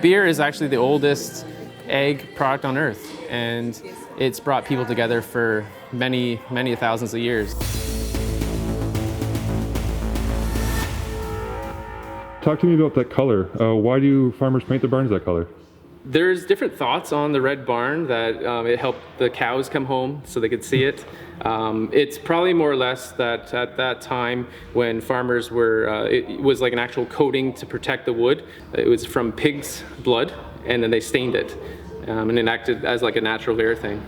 Beer is actually the oldest egg product on Earth, and it's brought people together for many thousands of years. Talk to me about that color. Why do farmers paint their barns that color? There's different thoughts on the red barn that it helped the cows come home so they could see it. It's probably more or less that at that time when farmers were, it was like an actual coating to protect the wood. It was from pig's blood, and then they stained it, and it acted as like a natural layer thing.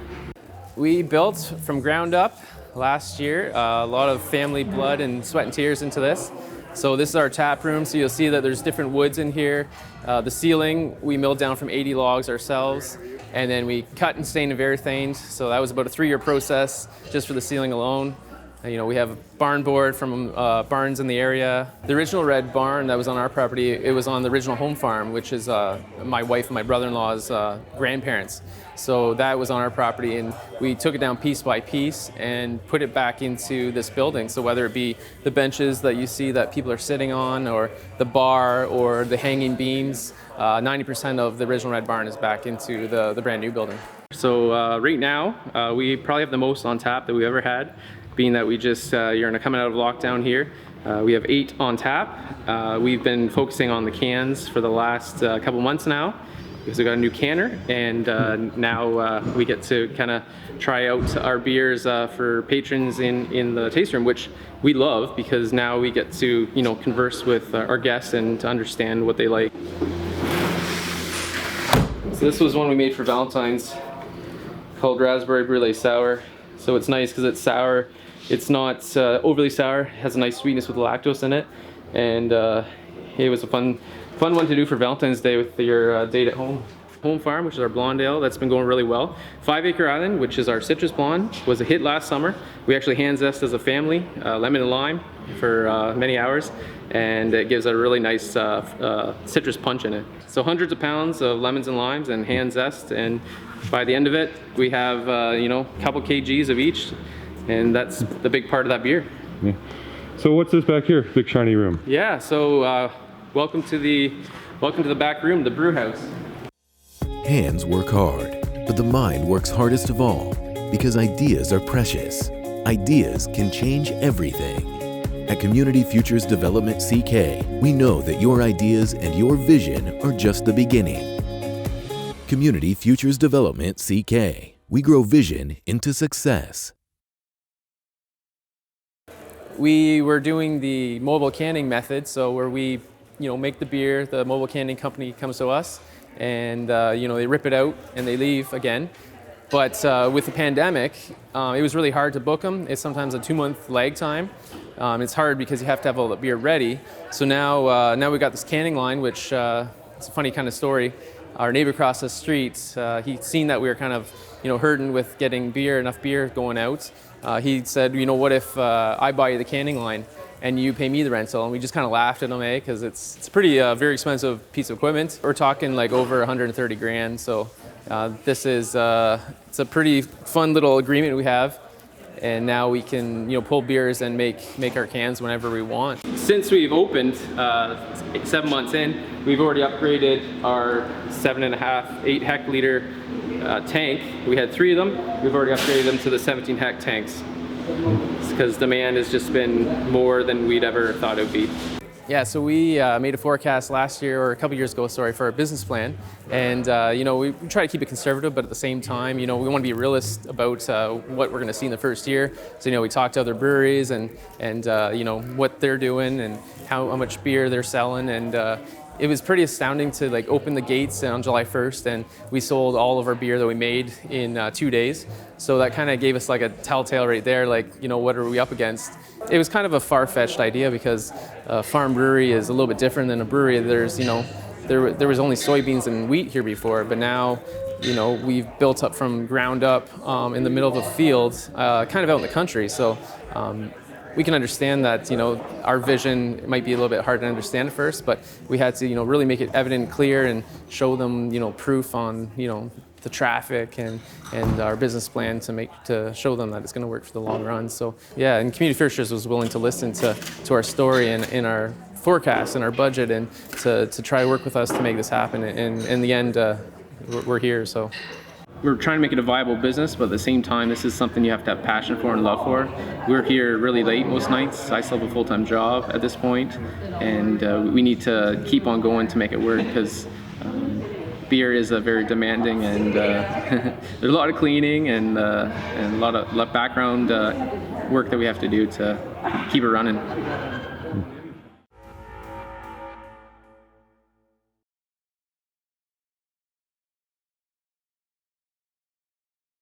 We built from ground up last year, a lot of family blood and sweat and tears into this. So this is our tap room, so you'll see that there's different woods in here. The ceiling, we milled down from 80 logs ourselves, and then we cut and stained and varithaned. So that was about a 3-year process just for the ceiling alone. You know, we have a barn board from barns in the area. The original red barn that was on our property, it was on the original home farm, which is my wife and my brother-in-law's grandparents. So that was on our property, and we took it down piece by piece and put it back into this building. So whether it be the benches that you see that people are sitting on, or the bar, or the hanging beams, 90% of the original red barn is back into the brand new building. So right now, we probably have the most on tap that we ever had, being that we just, you're coming out of lockdown here. We have 8 on tap. We've been focusing on the cans for the last couple months now, because we got a new canner, and now we get to kind of try out our beers for patrons in the taste room, which we love because now we get to, you know, converse with our guests and to understand what they like. So this was one we made for Valentine's, called Raspberry Brulee Sour. So it's nice because it's sour. It's not overly sour. It has a nice sweetness with lactose in it, and it was a fun one to do for Valentine's Day with your date at home. Home Farm, which is our blonde ale, that's been going really well. 5 Acre Island, which is our citrus blonde, was a hit last summer. We actually hand zest as a family, lemon and lime, for many hours, and it gives a really nice citrus punch in it. So hundreds of pounds of lemons and limes and hand zest, and by the end of it, we have you know, a couple kgs of each, and that's the big part of that beer. Yeah. So what's this back here, big shiny room? Yeah, so welcome to the back room, the brew house. Hands work hard, but the mind works hardest of all, because ideas are precious. Ideas can change everything. At Community Futures Development CK, we know that your ideas and your vision are just the beginning. Community Futures Development CK. We grow vision into success. We were doing the mobile canning method, so where we, you know, make the beer, the mobile canning company comes to us, and you know, they rip it out and they leave again. But with the pandemic, it was really hard to book them. It's sometimes a 2-month lag time. It's hard because you have to have all the beer ready. So now we got this canning line, which it's a funny kind of story. Our neighbor across the street, he'd seen that we were kind of, you know, hurting with getting enough beer going out. He said, you know, what if I buy you the canning line and you pay me the rental? And we just kind of laughed at him, because it's a pretty very expensive piece of equipment. We're talking like over 130 grand. So this is it's a pretty fun little agreement we have. And now we can, you know, pull beers and make our cans whenever we want. Since we've opened 7 months in, we've already upgraded our 7.5, 8 hectoliter tank. We had 3 of them. We've already upgraded them to the 17 hec tanks, because demand has just been more than we'd ever thought it would be. Yeah, so we made a forecast last year, or a couple years ago, sorry, for our business plan. And you know, we try to keep it conservative, but at the same time, you know, we want to be realist about what we're going to see in the first year. So, you know, we talked to other breweries and you know, what they're doing and how much beer they're selling. And it was pretty astounding to like open the gates on July 1st, and we sold all of our beer that we made in 2 days. So that kind of gave us like a telltale right there, like, you know, what are we up against? It was kind of a far-fetched idea, because a farm brewery is a little bit different than a brewery. There's, you know, there was only soybeans and wheat here before, but now, you know, we've built up from ground up in the middle of a field, kind of out in the country. So we can understand that, you know, our vision might be a little bit hard to understand at first, but we had to, you know, really make it evident, clear, and show them, you know, proof on, you know, the traffic and our business plan to show them that it's going to work for the long run. So yeah, and Community Futures was willing to listen to our story and our forecast and our budget, and to try to work with us to make this happen. And in the end, we're here. So we're trying to make it a viable business, but at the same time, this is something you have to have passion for and love for. We're here really late most nights. I still have a full-time job at this point, and we need to keep on going to make it work, because beer is a very demanding, and there's a lot of cleaning and a lot of background work that we have to do to keep it running.